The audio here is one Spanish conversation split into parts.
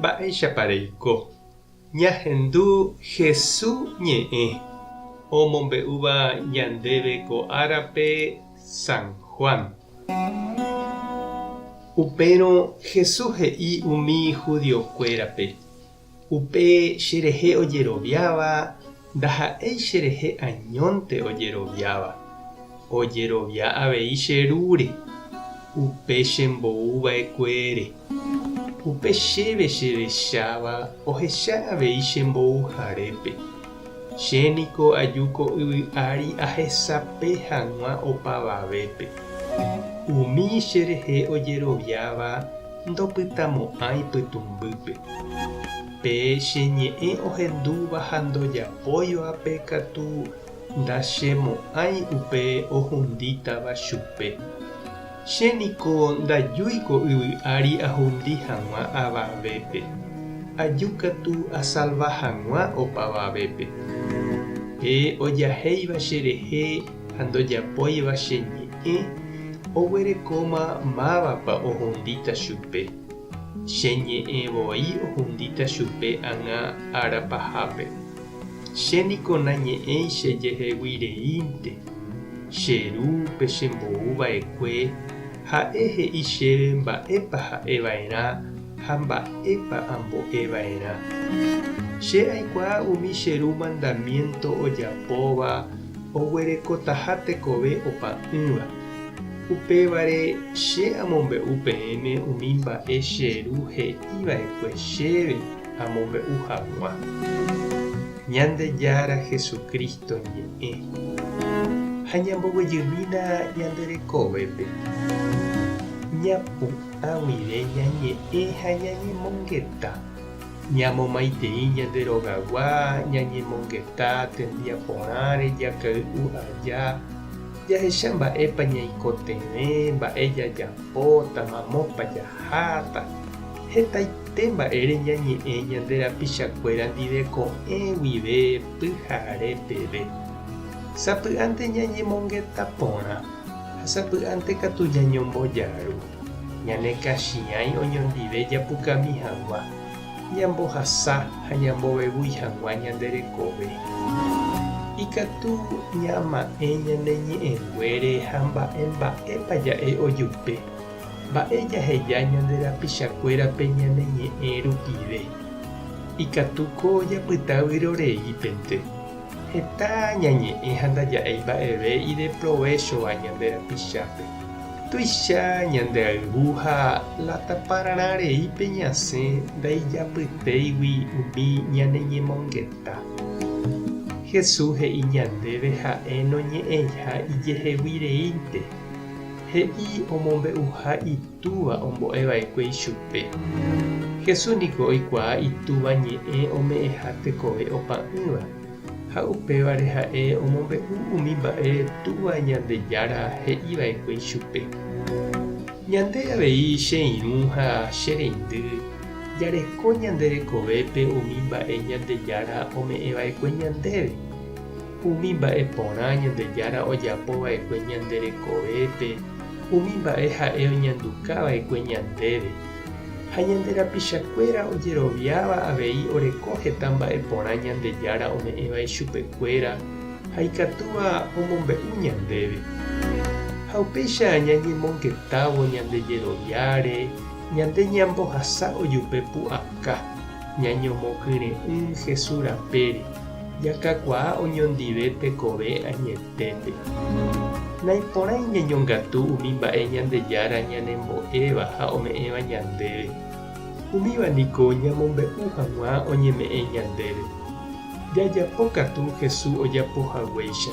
mba'éichapareiko. Ñahendu Jesús ñe'ẽ omombe'úva ñandéve ko árape San Juan. Upérõ Jesús he'i umi judiokuérape. Upe cherehe ojeroviáva ndaha'éi cherehe añónte ojeroviáva. Ojerovia avei cherúre. Upe chembouva'ekuére. Upe chéve chevecháva ohecha avei chembouharépe. Chéniko ajúko yvy ári ahesape hag̃ua opavavépe. Umi cherehe ojeroviáva ndopytamo'ãi pytumbýpe. Pe cheñe'ẽ ohendúva ha ndojapóivape katu ndachemo'ãi upe ohundítava chupe. Chéniko ndajúiko yvy ári ahundi hag̃ua avavépe. Ajúkatu asalva hag̃ua opavavépe. Pe ojahéiva cherehe ha ndojapóiva cheñe'ẽ oguerekóma mávapa ohundíta chupe. Cheñe'ẽvoi ohundíta chupe ag̃a árapahápe. Chéniko nañe'ẽi chejeheguireínte. Cherúpe chembouva'ekue ha'e he'i chéve mba'épa ha'eva'erã ha mba'épa ambo'eva'erã. Che aikuaa umi cherú mandamiento ojapóva oguerekotaha tekove opa'ỹva. Upévare che amombe'u peẽme umi mba'e cherú he'íva'ekue chéve amombe'u hag̃ua. Ñandejára Jesucristo ñe'ẽ ha ñamboguejymína ñanderekovépe. Ñapu'ã guive ñañe'ẽ ha ñañemongeta. Ñamomaitei ñanderogagua ñañemongeta tembiaporãre jakay'u aja. Jahecha mba'épa ñaikotevẽ, mba'e jajapóta, mamópa jaháta. Hetaite mba'ére ñañe'ẽ ñanderapichakuéra ndive ko'ẽ guive pyhare peve. Sapy'ánte ñañemongeta porã ha sapy'ánte katu ñañombojáru. Ñanekachiãi oñondive japukami hag̃ua. Ñambohasa ha ñambovevúi hag̃ua ñanderekove. Ikatu ñama'ẽ ñane ñe'ẽnguére ha mba'épa ja'e ojupe. Mba'e jaheja ñanderapichakuérape ñane ñe'ẽ rupive. Ikatuko japyta vyroreípente. Heta ñañe'ẽ ha ndaja'éi mba'eve ideprovéchova ñanderapichápe. Tuicha ñandeayvu ha lataparãreípe ñasẽ ndaijapytéigui umi ñaneñemongeta. Jesús he'i ñandéve ha'e noñe'ẽha ijeheguireínte. He'i omombe'uha itúva ombo'eva'ekue chupe. Jesús niko oikuaa itúva ñe'ẽ ome'ẽha tekove opa'ỹva. Ha upévare ha'e omombe'u umi mba'e túva Ñandejára he'íva'ekue chupe. Ñande avei che irũ ha che reindy jareko ñanderekovépe umi mba'e Ñandejára ome'ẽva'ekue ñandéve. Umi mba'e porã Ñandejára ojapova'ekue ñanderekovépe. Umi mba'e ha'e oñandukava'ekue ñandéve. Ha ñanderapichakuéra ojeroviáva avei oreko heta mba'e porã Ñandejára ome'ẽva'i chupekuéra ha ikatúva omombe'u ñandéve. Ha upéicha ñañemongetávo ñandejeroviáre, ñande ñambohasa ojupe pu'aka, ñañomokyre'ỹ Jesús rapére, jakakuaa oñondive tekove añetépe. Naiporãi ñañongatu umi mba'e Ñandejára ñanembo'éva ha ome'ẽva ñandéve. Umíva niko ñamombe'u hag̃ua oñeme'ẽ ñandéve. Jajapókatu Jesús ojapohaguéicha.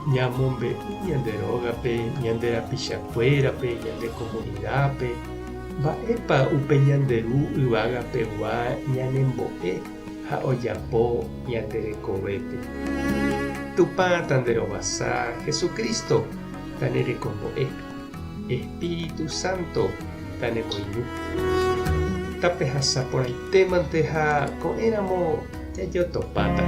Ñamombe'u ñanderógape, ñanderapichakuérape, ñande comunidápe. Mba'épa upe ñanderu yvagapegua ñanembo'e ha ojapo ñanderekovépe. Tupã tanderovasa Jesucristo tanerekombo'e. Espíritu Santo tanemoirũ. Tapehasa porãitémante ha ko'ẽramo jajotopáta.